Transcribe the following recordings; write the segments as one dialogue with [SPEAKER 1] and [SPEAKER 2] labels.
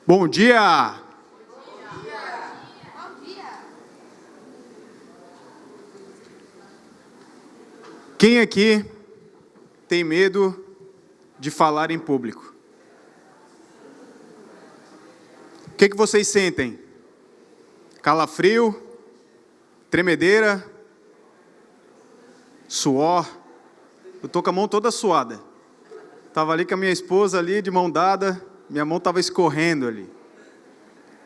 [SPEAKER 1] Bom dia! Quem aqui tem medo de falar em público? O que vocês sentem? Calafrio? Tremedeira? Suor? Eu tô com a mão toda suada. Estava ali com a minha esposa ali, de mão dada, minha mão estava escorrendo ali.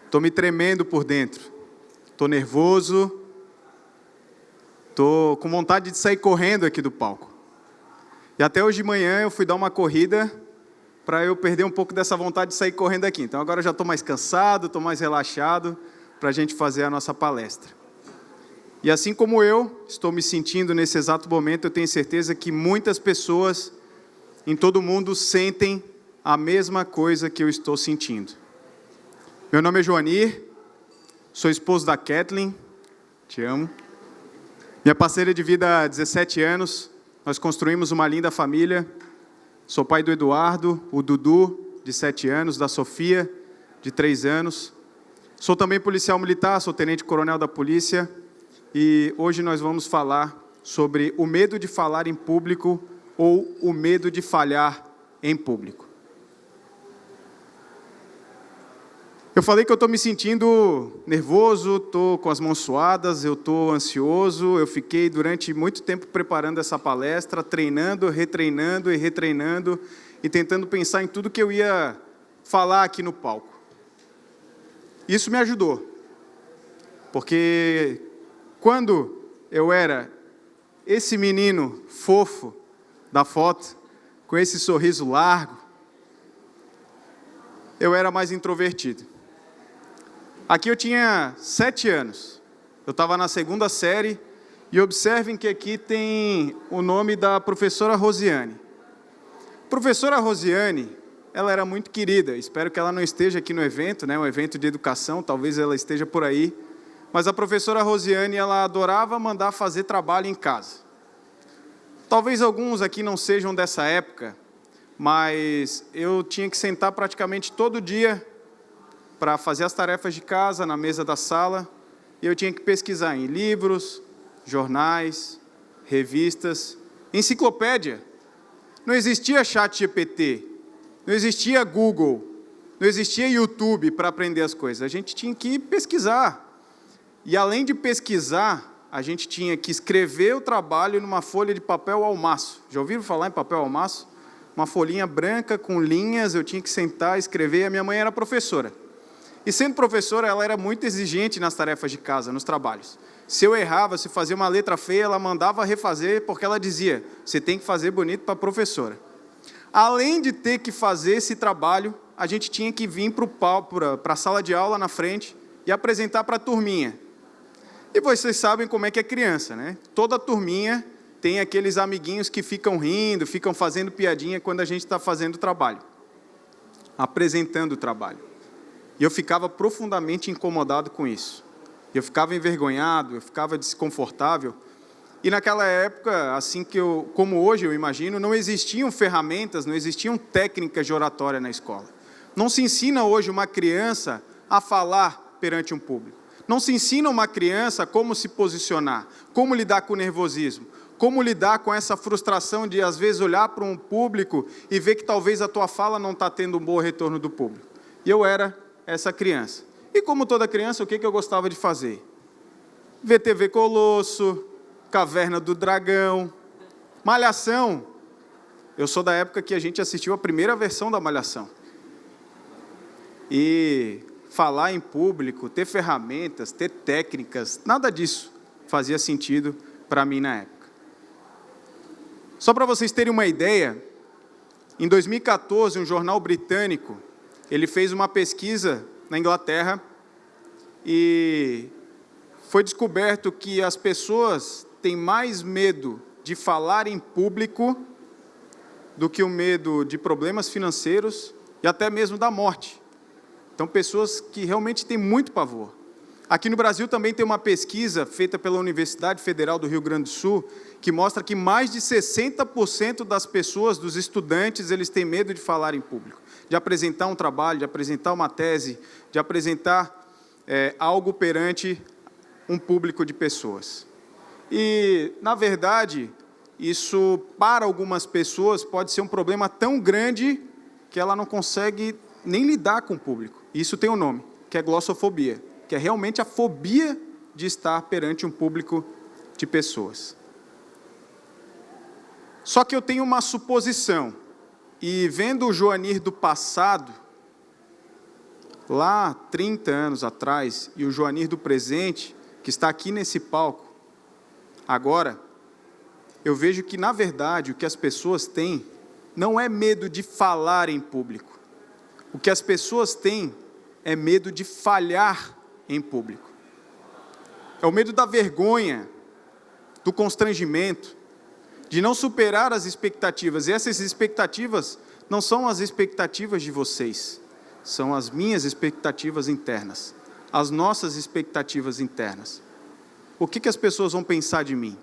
[SPEAKER 1] Estou me tremendo por dentro. Estou nervoso. Estou com vontade de sair correndo aqui do palco. E até hoje de manhã eu fui dar uma corrida para eu perder um pouco dessa vontade de sair correndo aqui. Então agora eu já estou mais cansado, estou mais relaxado para a gente fazer a nossa palestra. E assim como eu estou me sentindo nesse exato momento, eu tenho certeza que muitas pessoas em todo o mundo sentem a mesma coisa que eu estou sentindo. Meu nome é Joanir, sou esposo da Kathleen, te amo. Minha parceira de vida há 17 anos, nós construímos uma linda família. Sou pai do Eduardo, o Dudu, de 7 anos, da Sofia, de 3 anos. Sou também policial militar, sou tenente-coronel da polícia. E hoje nós vamos falar sobre o medo de falar em público ou o medo de falhar em público. Eu falei que eu estou me sentindo nervoso, estou com as mãos suadas, eu estou ansioso. Eu fiquei durante muito tempo preparando essa palestra, treinando, retreinando e retreinando e tentando pensar em tudo que eu ia falar aqui no palco. Isso me ajudou, porque quando eu era esse menino fofo da foto, com esse sorriso largo, eu era mais introvertido. Aqui eu tinha 7 anos, eu estava na 2ª série, e observem que aqui tem o nome da professora Rosiane. Professora Rosiane, ela era muito querida, espero que ela não esteja aqui no evento, né, um evento de educação, talvez ela esteja por aí, mas a professora Rosiane, ela adorava mandar fazer trabalho em casa. Talvez alguns aqui não sejam dessa época, mas eu tinha que sentar praticamente todo dia para fazer as tarefas de casa na mesa da sala, e eu tinha que pesquisar em livros, jornais, revistas, enciclopédia. Não existia ChatGPT, não existia Google, não existia YouTube para aprender as coisas. A gente tinha que pesquisar. E além de pesquisar, a gente tinha que escrever o trabalho numa folha de papel almaço. Já ouviram falar em papel almaço? Uma folhinha branca com linhas, eu tinha que sentar, escrever, e a minha mãe era professora. E sendo professora, ela era muito exigente nas tarefas de casa, nos trabalhos. Se eu errava, se fazia uma letra feia, ela mandava refazer, porque ela dizia, você tem que fazer bonito para a professora. Além de ter que fazer esse trabalho, a gente tinha que vir para a sala de aula na frente e apresentar para a turminha. E vocês sabem como é que é criança, né? Toda turminha tem aqueles amiguinhos que ficam rindo, ficam fazendo piadinha quando a gente está fazendo o trabalho, apresentando o trabalho. E eu ficava profundamente incomodado com isso. Eu ficava envergonhado, eu ficava desconfortável. E naquela época, assim como hoje eu imagino, não existiam ferramentas, não existiam técnicas de oratória na escola. Não se ensina hoje uma criança a falar perante um público. Não se ensina uma criança como se posicionar, como lidar com o nervosismo, como lidar com essa frustração de, às vezes, olhar para um público e ver que talvez a tua fala não está tendo um bom retorno do público. E eu era essa criança. E como toda criança, o que eu gostava de fazer? Ver TV Colosso, Caverna do Dragão, Malhação. Eu sou da época que a gente assistiu a primeira versão da Malhação. E falar em público, ter ferramentas, ter técnicas, nada disso fazia sentido para mim na época. Só para vocês terem uma ideia, em 2014, um jornal britânico, ele fez uma pesquisa na Inglaterra e foi descoberto que as pessoas têm mais medo de falar em público do que o medo de problemas financeiros e até mesmo da morte. Então, pessoas que realmente têm muito pavor. Aqui no Brasil também tem uma pesquisa feita pela Universidade Federal do Rio Grande do Sul, que mostra que mais de 60% das pessoas, dos estudantes, eles têm medo de falar em público, de apresentar um trabalho, de apresentar uma tese, de apresentar algo perante um público de pessoas. E, na verdade, isso, para algumas pessoas, pode ser um problema tão grande que ela não consegue nem lidar com o público. Isso tem um nome, que é glossofobia, que é realmente a fobia de estar perante um público de pessoas. Só que eu tenho uma suposição, e vendo o Joanir do passado, lá 30 anos atrás, e o Joanir do presente, que está aqui nesse palco, agora, eu vejo que, na verdade, o que as pessoas têm não é medo de falar em público. O que as pessoas têm é medo de falhar em público. É o medo da vergonha, do constrangimento, de não superar as expectativas. E essas expectativas não são as expectativas de vocês, são as minhas expectativas internas, as nossas expectativas internas. O que as pessoas vão pensar de mim?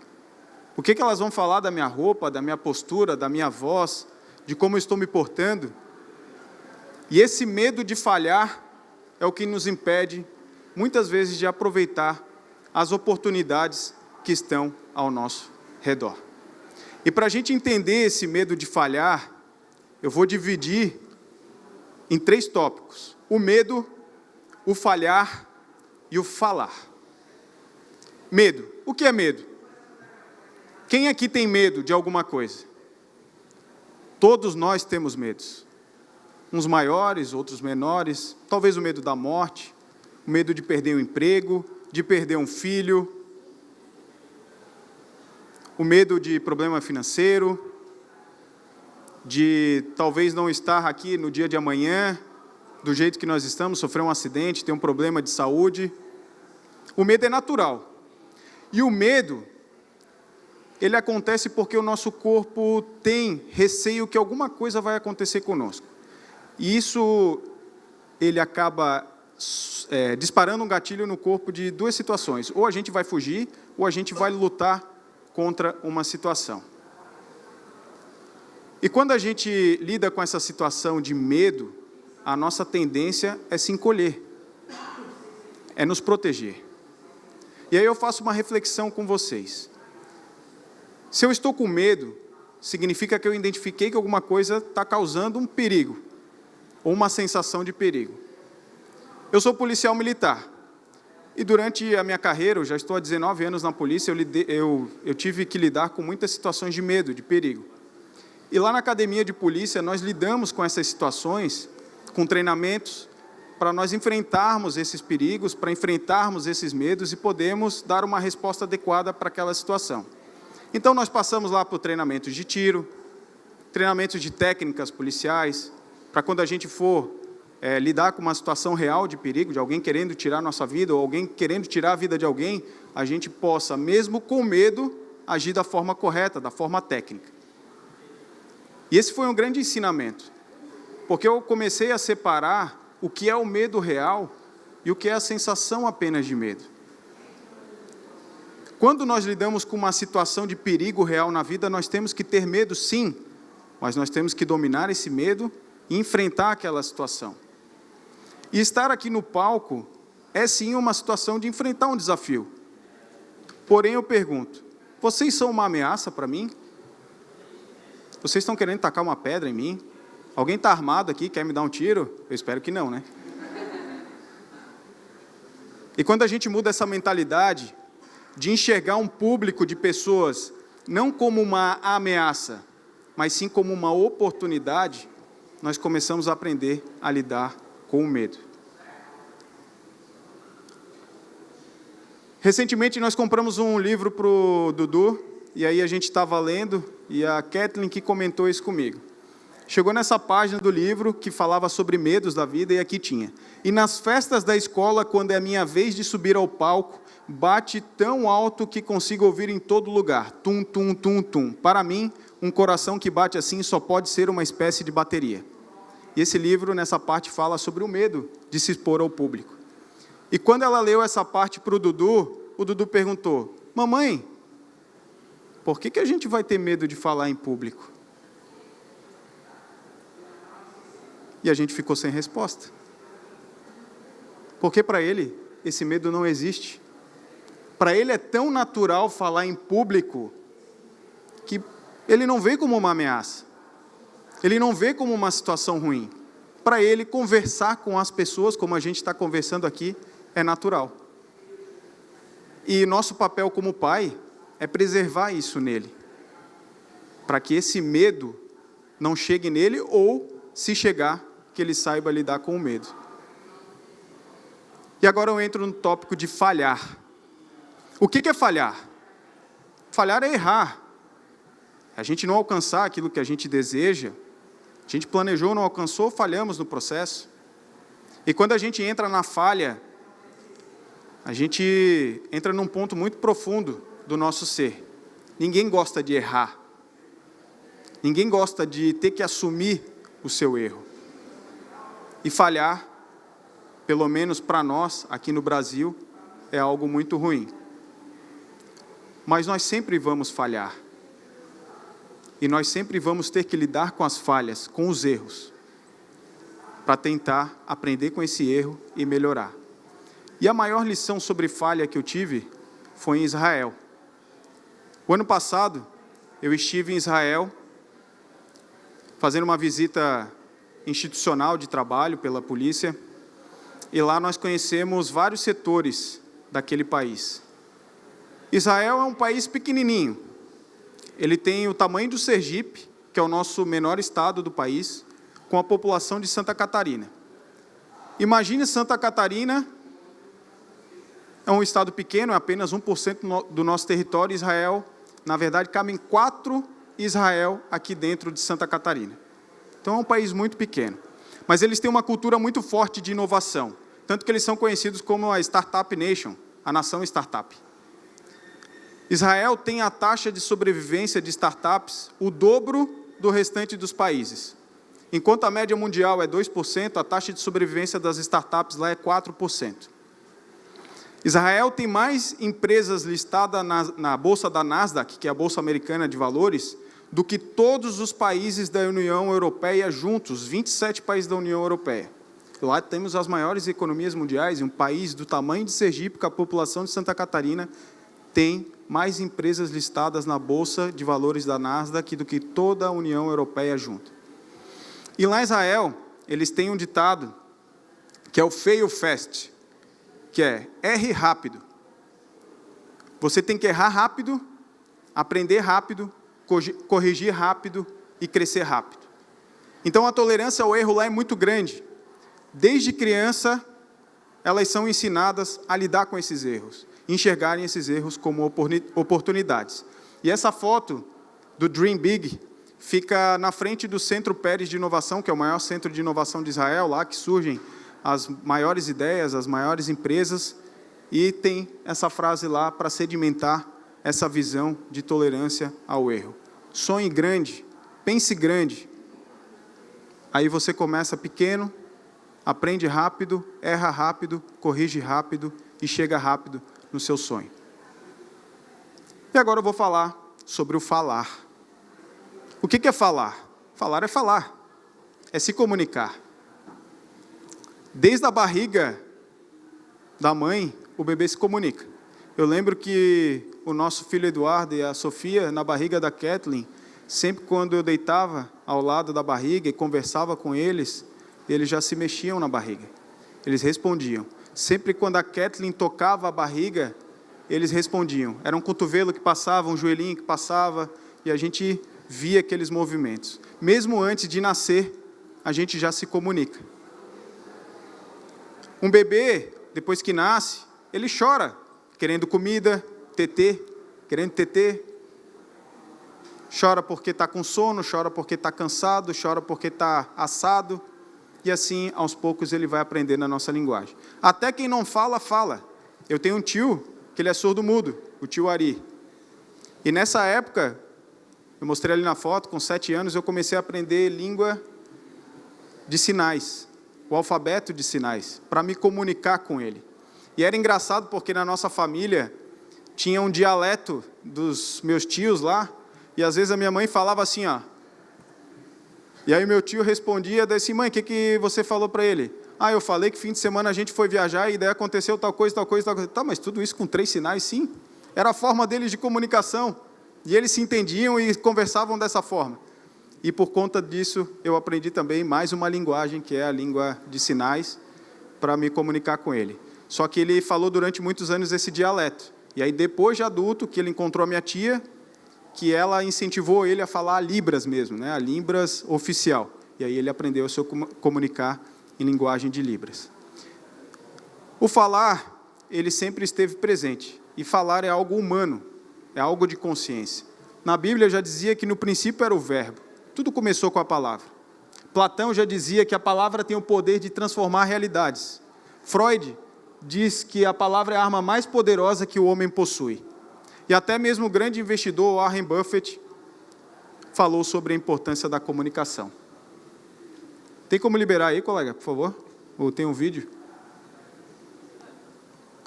[SPEAKER 1] O que elas vão falar da minha roupa, da minha postura, da minha voz, de como eu estou me portando? E esse medo de falhar é o que nos impede, muitas vezes, de aproveitar as oportunidades que estão ao nosso redor. E para a gente entender esse medo de falhar, eu vou dividir em 3 tópicos: o medo, o falhar e o falar. Medo. O que é medo? Quem aqui tem medo de alguma coisa? Todos nós temos medos. Uns maiores, outros menores. Talvez o medo da morte, o medo de perder o emprego, de perder um filho, o medo de problema financeiro, de talvez não estar aqui no dia de amanhã, do jeito que nós estamos, sofrer um acidente, ter um problema de saúde. O medo é natural. E o medo, ele acontece porque o nosso corpo tem receio que alguma coisa vai acontecer conosco. E isso, ele acaba disparando um gatilho no corpo de 2 situações. Ou a gente vai fugir, ou a gente vai lutar contra uma situação. E quando a gente lida com essa situação de medo, a nossa tendência é se encolher, é nos proteger. E aí eu faço uma reflexão com vocês. Se eu estou com medo, significa que eu identifiquei que alguma coisa está causando um perigo, ou uma sensação de perigo. Eu sou policial militar, e durante a minha carreira, eu já estou há 19 anos na polícia, eu tive que lidar com muitas situações de medo, de perigo. E lá na academia de polícia, nós lidamos com essas situações, com treinamentos, para nós enfrentarmos esses perigos, para enfrentarmos esses medos e podermos dar uma resposta adequada para aquela situação. Então, nós passamos lá por treinamentos de tiro, treinamentos de técnicas policiais, para quando a gente for lidar com uma situação real de perigo, de alguém querendo tirar a nossa vida, ou alguém querendo tirar a vida de alguém, a gente possa, mesmo com medo, agir da forma correta, da forma técnica. E esse foi um grande ensinamento, porque eu comecei a separar o que é o medo real e o que é a sensação apenas de medo. Quando nós lidamos com uma situação de perigo real na vida, nós temos que ter medo, sim, mas nós temos que dominar esse medo e enfrentar aquela situação. E estar aqui no palco é, sim, uma situação de enfrentar um desafio. Porém, eu pergunto, vocês são uma ameaça para mim? Vocês estão querendo tacar uma pedra em mim? Alguém está armado aqui, quer me dar um tiro? Eu espero que não, né? E quando a gente muda essa mentalidade de enxergar um público de pessoas não como uma ameaça, mas sim como uma oportunidade, nós começamos a aprender a lidar com o medo. Recentemente nós compramos um livro para o Dudu, e aí a gente estava lendo, e a Kathleen que comentou isso comigo. Chegou nessa página do livro que falava sobre medos da vida, e aqui tinha: e nas festas da escola, quando é a minha vez de subir ao palco, bate tão alto que consigo ouvir em todo lugar, tum, tum, tum, tum. Para mim, um coração que bate assim só pode ser uma espécie de bateria. E esse livro, nessa parte, fala sobre o medo de se expor ao público. E quando ela leu essa parte para o Dudu perguntou: mamãe, por que a gente vai ter medo de falar em público? E a gente ficou sem resposta. Porque para ele, esse medo não existe. Para ele é tão natural falar em público que ele não vê como uma ameaça. Ele não vê como uma situação ruim. Para ele, conversar com as pessoas, como a gente está conversando aqui, é natural. E nosso papel como pai é preservar isso nele, para que esse medo não chegue nele, ou, se chegar, que ele saiba lidar com o medo. E agora eu entro no tópico de falhar. O que é falhar? Falhar é errar. A gente não alcançar aquilo que a gente deseja, a gente planejou, não alcançou, falhamos no processo. E quando a gente entra na falha, a gente entra num ponto muito profundo do nosso ser. Ninguém gosta de errar. Ninguém gosta de ter que assumir o seu erro. E falhar, pelo menos para nós, aqui no Brasil, é algo muito ruim. Mas nós sempre vamos falhar. E nós sempre vamos ter que lidar com as falhas, com os erros, para tentar aprender com esse erro e melhorar. E a maior lição sobre falha que eu tive foi em Israel. O ano passado, eu estive em Israel, fazendo uma visita institucional de trabalho pela polícia, e lá nós conhecemos vários setores daquele país. Israel é um país pequenininho. Ele tem o tamanho do Sergipe, que é o nosso menor estado do país, com a população de Santa Catarina. Imagine Santa Catarina, é um estado pequeno, é apenas 1% do nosso território. Israel, na verdade, cabem 4 Israel aqui dentro de Santa Catarina. Então é um país muito pequeno. Mas eles têm uma cultura muito forte de inovação, tanto que eles são conhecidos como a Startup Nation, a nação startup. Israel tem a taxa de sobrevivência de startups o dobro do restante dos países. Enquanto a média mundial é 2%, a taxa de sobrevivência das startups lá é 4%. Israel tem mais empresas listadas na bolsa da Nasdaq, que é a bolsa americana de valores, do que todos os países da União Europeia juntos, 27 países da União Europeia. Lá temos as maiores economias mundiais, e um país do tamanho de Sergipe, com a população de Santa Catarina, tem mais empresas listadas na Bolsa de Valores da Nasdaq do que toda a União Europeia junto. E lá em Israel, eles têm um ditado, que é o fail fast, que é erre rápido. Você tem que errar rápido, aprender rápido, corrigir rápido e crescer rápido. Então a tolerância ao erro lá é muito grande. Desde criança, elas são ensinadas a lidar com esses erros, enxergarem esses erros como oportunidades. E essa foto do Dream Big fica na frente do Centro Pérez de Inovação, que é o maior centro de inovação de Israel, lá que surgem as maiores ideias, as maiores empresas, e tem essa frase lá para sedimentar essa visão de tolerância ao erro. Sonhe grande, pense grande. Aí você começa pequeno, aprende rápido, erra rápido, corrige rápido e chega rápido no seu sonho. E agora eu vou falar sobre o falar. O que é falar? Falar é falar, é se comunicar. Desde a barriga da mãe, o bebê se comunica. Eu lembro que o nosso filho Eduardo e a Sofia, na barriga da Kathleen, sempre quando eu deitava ao lado da barriga e conversava com eles, eles já se mexiam na barriga. Eles respondiam. Sempre quando a Kathleen tocava a barriga, eles respondiam. Era um cotovelo que passava, um joelhinho que passava, e a gente via aqueles movimentos. Mesmo antes de nascer, a gente já se comunica. Um bebê, depois que nasce, ele chora, querendo comida, tetê, querendo tetê. Chora porque está com sono, chora porque está cansado, chora porque está assado. E assim, aos poucos, ele vai aprendendo a nossa linguagem. Até quem não fala, fala. Eu tenho um tio, que ele é surdo-mudo, o tio Ari. E nessa época, eu mostrei ali na foto, com 7 anos, eu comecei a aprender língua de sinais, o alfabeto de sinais, para me comunicar com ele. E era engraçado porque na nossa família tinha um dialeto dos meus tios lá, e às vezes a minha mãe falava assim, ó. E aí meu tio respondia, disse, mãe, o que você falou para ele? Ah, eu falei que fim de semana a gente foi viajar e daí aconteceu tal coisa, tal coisa, tal coisa. Tá, mas tudo isso com 3 sinais, sim. Era a forma deles de comunicação. E eles se entendiam e conversavam dessa forma. E por conta disso, eu aprendi também mais uma linguagem, que é a língua de sinais, para me comunicar com ele. Só que ele falou durante muitos anos esse dialeto. E aí, depois de adulto, que ele encontrou a minha tia, que ela incentivou ele a falar a Libras mesmo, né? A Libras oficial. E aí ele aprendeu a se comunicar em linguagem de Libras. O falar, ele sempre esteve presente. E falar é algo humano, é algo de consciência. Na Bíblia já dizia que no princípio era o verbo. Tudo começou com a palavra. Platão já dizia que a palavra tem o poder de transformar realidades. Freud diz que a palavra é a arma mais poderosa que o homem possui. E até mesmo o grande investidor Warren Buffett falou sobre a importância da comunicação. Tem como liberar aí, colega, por favor? Ou tem um vídeo?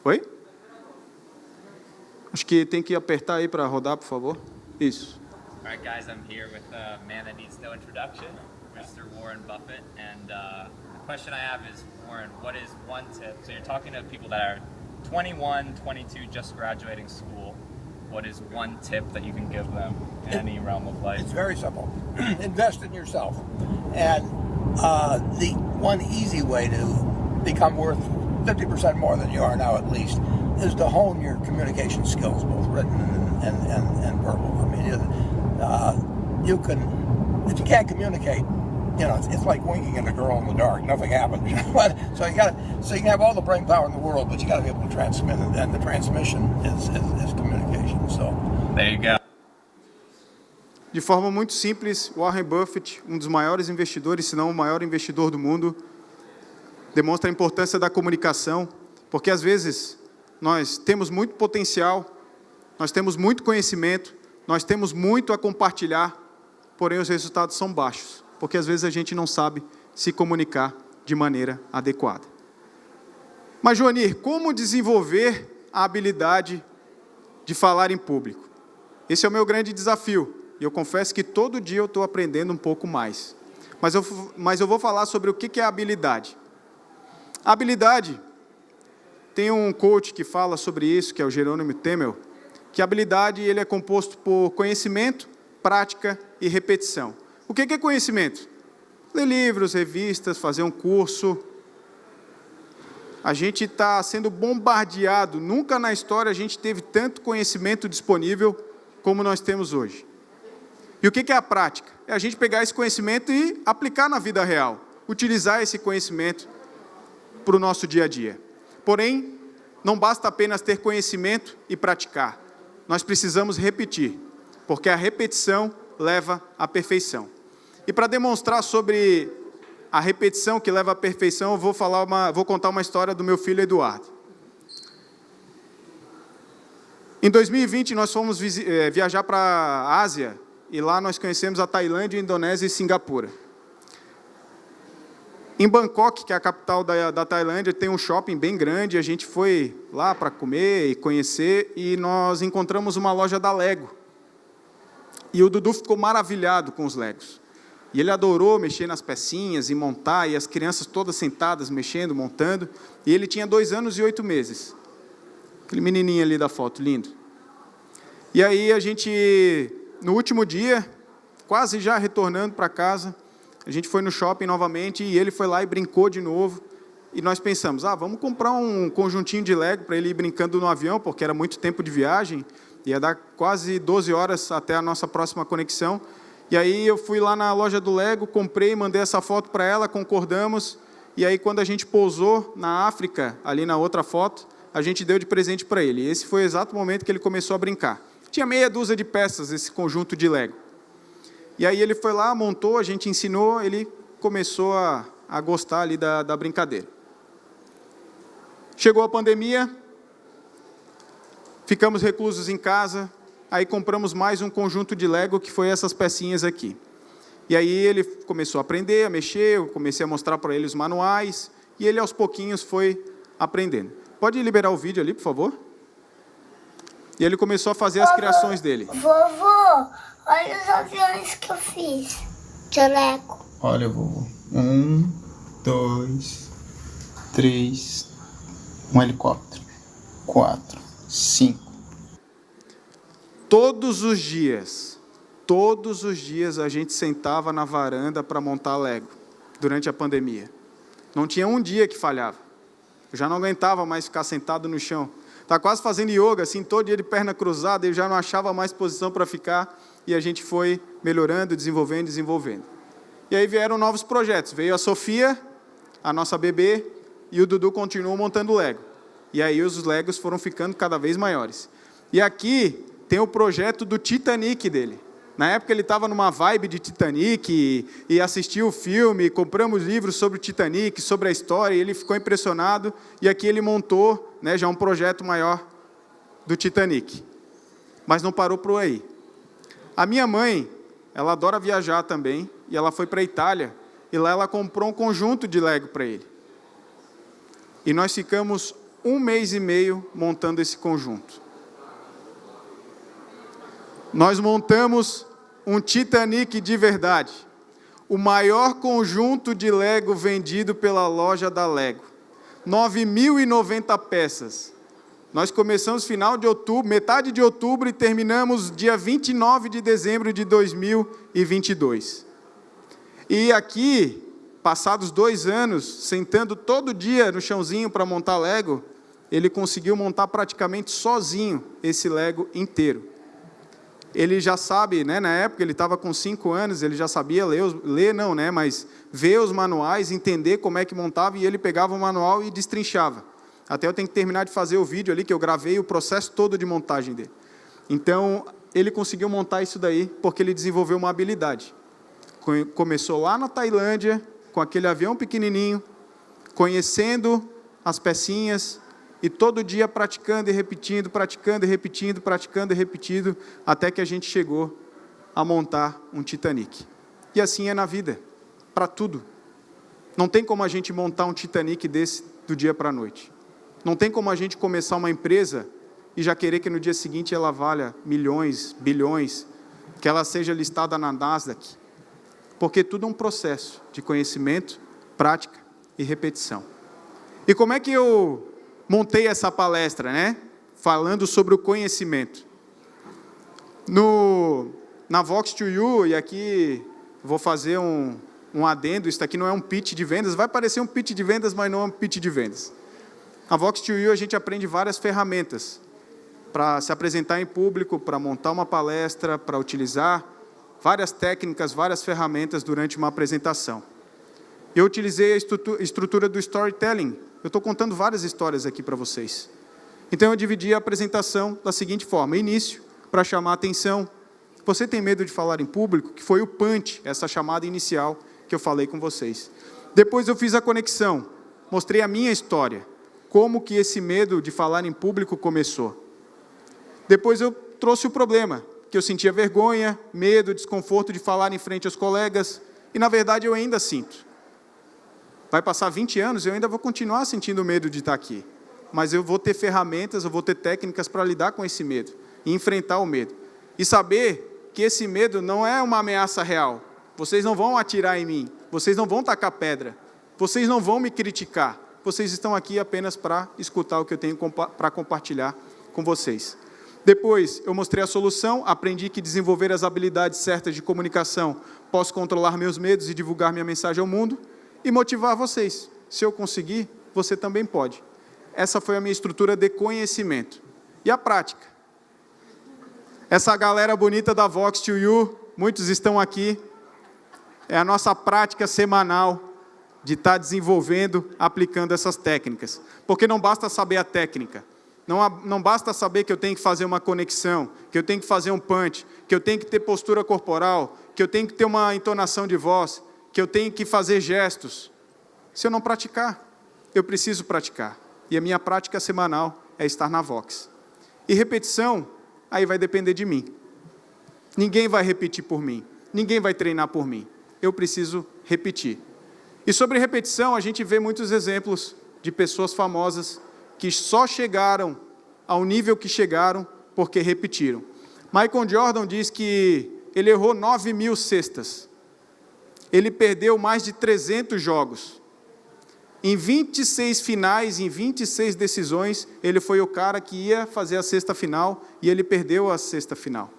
[SPEAKER 1] Oi? Acho que tem que apertar aí para rodar, por favor. Isso.
[SPEAKER 2] All right, guys, I'm here with a man that needs no introduction, Mr. Warren Buffett. And the question I have is, Warren, what is one tip? So you're talking to people that are 21, 22, just graduating school. What is one tip that you can give them in any realm of life?
[SPEAKER 3] It's very simple. Invest in yourself. And the one easy way to become worth 50% more than you are now at least is to hone your communication skills, both written and verbal. I mean, you can, if you can't communicate, you know, it's like winking at a girl in the dark. Nothing happens. So you can have all the brain power in the world, but you got to be able to transmit it, and the transmission is communication. So
[SPEAKER 2] there you go.
[SPEAKER 1] De forma muito simples, Warren Buffett, um dos maiores investidores, se não o maior investidor do mundo, demonstra a importância da comunicação, porque às vezes nós temos muito potencial, nós temos muito conhecimento, nós temos muito a compartilhar, porém os resultados são baixos, porque às vezes a gente não sabe se comunicar de maneira adequada. Mas, Joanir, como desenvolver a habilidade de falar em público? Esse é o meu grande desafio. E eu confesso que todo dia eu estou aprendendo um pouco mais. Mas eu vou falar sobre o que é a habilidade. A habilidade, tem um coach que fala sobre isso, que é o Jerônimo Temel, que a habilidade ele é composto por conhecimento, prática e repetição. O que é conhecimento? Ler livros, revistas, fazer um curso. A gente está sendo bombardeado. Nunca na história a gente teve tanto conhecimento disponível como nós temos hoje. E o que é a prática? É a gente pegar esse conhecimento e aplicar na vida real. Utilizar esse conhecimento para o nosso dia a dia. Porém, não basta apenas ter conhecimento e praticar. Nós precisamos repetir, porque a repetição leva à perfeição. E para demonstrar sobre a repetição que leva à perfeição, eu vou contar uma história do meu filho Eduardo. Em 2020, nós fomos viajar para a Ásia, e lá nós conhecemos a Tailândia, Indonésia e Singapura. Em Bangkok, que é a capital da Tailândia, tem um shopping bem grande, a gente foi lá para comer e conhecer, e nós encontramos uma loja da Lego. E o Dudu ficou maravilhado com os Legos. E ele adorou mexer nas pecinhas e montar, e as crianças todas sentadas, mexendo, montando. E ele tinha 2 anos e 8 meses. Aquele menininho ali da foto, lindo. E aí a gente, no último dia, quase já retornando para casa, a gente foi no shopping novamente e ele foi lá e brincou de novo. E nós pensamos, vamos comprar um conjuntinho de Lego para ele ir brincando no avião, porque era muito tempo de viagem, ia dar quase 12 horas até a nossa próxima conexão. E aí eu fui lá na loja do Lego, comprei, mandei essa foto para ela, concordamos. E aí quando a gente pousou na África, ali na outra foto, a gente deu de presente para ele. E esse foi o exato momento que ele começou a brincar. Tinha meia dúzia de peças esse conjunto de Lego. E aí ele foi lá, montou, a gente ensinou, ele começou a gostar ali da brincadeira. Chegou a pandemia, ficamos reclusos em casa, aí compramos mais um conjunto de Lego, que foi essas pecinhas aqui. E aí ele começou a aprender, a mexer, eu comecei a mostrar para ele os manuais, e ele aos pouquinhos foi aprendendo. Pode liberar o vídeo ali, por favor? E ele começou a fazer as criações dele.
[SPEAKER 4] Vovô, olha os aviões que eu fiz de Lego.
[SPEAKER 1] Olha, vovô. 1, 2, 3, um helicóptero. 4, 5. Todos os dias a gente sentava na varanda para montar Lego, durante a pandemia. Não tinha um dia que falhava. Eu já não aguentava mais ficar sentado no chão. Estava quase fazendo yoga, assim, todo dia de perna cruzada, eu já não achava mais posição para ficar, e a gente foi melhorando, desenvolvendo. E aí vieram novos projetos. Veio a Sofia, a nossa bebê, e o Dudu continuou montando Lego. E aí os Legos foram ficando cada vez maiores. E aqui tem o projeto do Titanic dele. Na época ele estava numa vibe de Titanic e assistiu o filme, compramos livros sobre o Titanic, sobre a história, e ele ficou impressionado, e aqui ele montou, né, já um projeto maior do Titanic. Mas não parou por aí. A minha mãe, ela adora viajar também, e ela foi para a Itália, e lá ela comprou um conjunto de Lego para ele. E nós ficamos 1 mês e meio montando esse conjunto. Nós montamos um Titanic de verdade. O maior conjunto de Lego vendido pela loja da Lego. 9.090 peças. Nós começamos final de outubro, metade de outubro, e terminamos dia 29 de dezembro de 2022. E aqui, passados 2 anos, sentando todo dia no chãozinho para montar Lego, ele conseguiu montar praticamente sozinho esse Lego inteiro. Ele já sabe, né, na época ele estava com 5 anos, ele já sabia mas ver os manuais, entender como é que montava, e ele pegava o manual e destrinchava. Até eu tenho que terminar de fazer o vídeo ali, que eu gravei o processo todo de montagem dele. Então, ele conseguiu montar isso daí, porque ele desenvolveu uma habilidade. Começou lá na Tailândia, com aquele avião pequenininho, conhecendo as pecinhas, e todo dia praticando e repetindo, até que a gente chegou a montar um Titanic. E assim é na vida, para tudo. Não tem como a gente montar um Titanic desse do dia para a noite. Não tem como a gente começar uma empresa e já querer que no dia seguinte ela valha milhões, bilhões, que ela seja listada na Nasdaq. Porque tudo é um processo de conhecimento, prática e repetição. E como é que eu montei essa palestra, né? Falando sobre o conhecimento. Na Vox2U, e aqui vou fazer um adendo, isso aqui não é um pitch de vendas, vai parecer um pitch de vendas, mas não é um pitch de vendas. Na Vox2U a gente aprende várias ferramentas para se apresentar em público, para montar uma palestra, para utilizar várias técnicas, várias ferramentas durante uma apresentação. Eu utilizei a estrutura do storytelling. Eu estou contando várias histórias aqui para vocês. Então, eu dividi a apresentação da seguinte forma. Início, para chamar a atenção. Você tem medo de falar em público? Que foi o punch, essa chamada inicial que eu falei com vocês. Depois eu fiz a conexão. Mostrei a minha história. Como que esse medo de falar em público começou. Depois eu trouxe o problema, que eu sentia vergonha, medo, desconforto de falar em frente aos colegas. E, na verdade, eu ainda sinto. Vai passar 20 anos, eu ainda vou continuar sentindo medo de estar aqui. Mas eu vou ter ferramentas, eu vou ter técnicas para lidar com esse medo. E enfrentar o medo. E saber que esse medo não é uma ameaça real. Vocês não vão atirar em mim. Vocês não vão tacar pedra. Vocês não vão me criticar. Vocês estão aqui apenas para escutar o que eu tenho para compartilhar com vocês. Depois, eu mostrei a solução, aprendi que desenvolver as habilidades certas de comunicação, posso controlar meus medos e divulgar minha mensagem ao mundo. E motivar vocês. Se eu conseguir, você também pode. Essa foi a minha estrutura de conhecimento. E a prática. Essa galera bonita da Vox2U, muitos estão aqui, é a nossa prática semanal de estar desenvolvendo, aplicando essas técnicas. Porque não basta saber a técnica. Não basta saber que eu tenho que fazer uma conexão, que eu tenho que fazer um punch, que eu tenho que ter postura corporal, que eu tenho que ter uma entonação de voz, que eu tenho que fazer gestos. Se eu não praticar, eu preciso praticar. E a minha prática semanal é estar na Vox. E repetição, aí vai depender de mim. Ninguém vai repetir por mim. Ninguém vai treinar por mim. Eu preciso repetir. E sobre repetição, a gente vê muitos exemplos de pessoas famosas que só chegaram ao nível que chegaram porque repetiram. Michael Jordan diz que ele errou 9.000 cestas. Ele perdeu mais de 300 jogos. Em 26 finais, em 26 decisões, ele foi o cara que ia fazer a cesta final e ele perdeu a cesta final.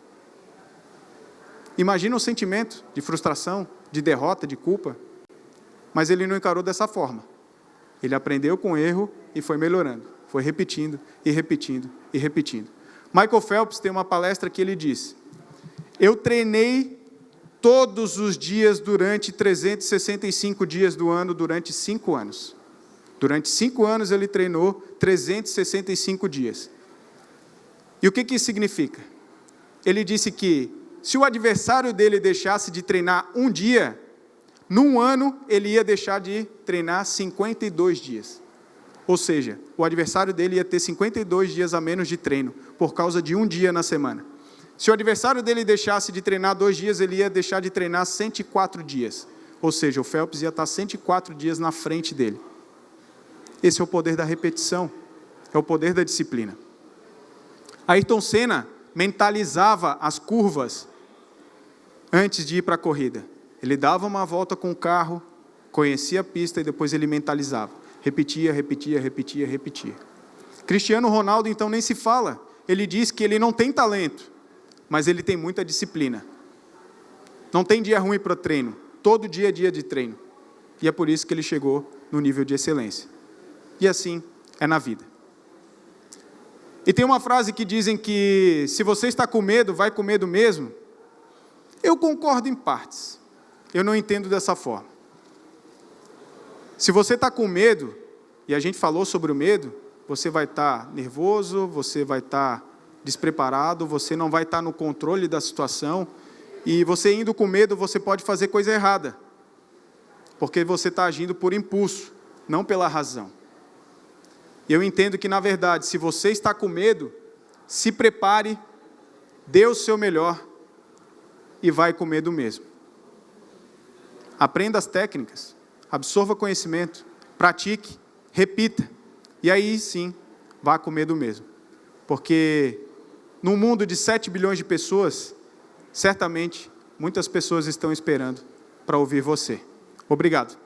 [SPEAKER 1] Imagina o sentimento de frustração, de derrota, de culpa. Mas ele não encarou dessa forma. Ele aprendeu com o erro e foi melhorando. Foi repetindo e repetindo e repetindo. Michael Phelps tem uma palestra que ele diz: eu treinei todos os dias durante 365 dias do ano, durante 5 anos. Durante 5 anos ele treinou 365 dias. E o que isso significa? Ele disse que se o adversário dele deixasse de treinar um dia, num ano ele ia deixar de treinar 52 dias. Ou seja, o adversário dele ia ter 52 dias a menos de treino, por causa de um dia na semana. Se o adversário dele deixasse de treinar 2 dias, ele ia deixar de treinar 104 dias. Ou seja, o Phelps ia estar 104 dias na frente dele. Esse é o poder da repetição, é o poder da disciplina. Ayrton Senna mentalizava as curvas antes de ir para a corrida. Ele dava uma volta com o carro, conhecia a pista e depois ele mentalizava. Repetia, repetia, repetia, repetia. Cristiano Ronaldo, então, nem se fala. Ele diz que ele não tem talento, mas ele tem muita disciplina. Não tem dia ruim para treino. Todo dia é dia de treino. E é por isso que ele chegou no nível de excelência. E assim é na vida. E tem uma frase que dizem que se você está com medo, vai com medo mesmo. Eu concordo em partes. Eu não entendo dessa forma. Se você está com medo, e a gente falou sobre o medo, você vai estar nervoso, você vai estar despreparado, você não vai estar no controle da situação, e você indo com medo, você pode fazer coisa errada, porque você está agindo por impulso, não pela razão. E eu entendo que, na verdade, se você está com medo, se prepare, dê o seu melhor, e vai com medo mesmo. Aprenda as técnicas, absorva conhecimento, pratique, repita, e aí sim, vá com medo mesmo. Porque num mundo de 7 bilhões de pessoas, certamente muitas pessoas estão esperando para ouvir você. Obrigado.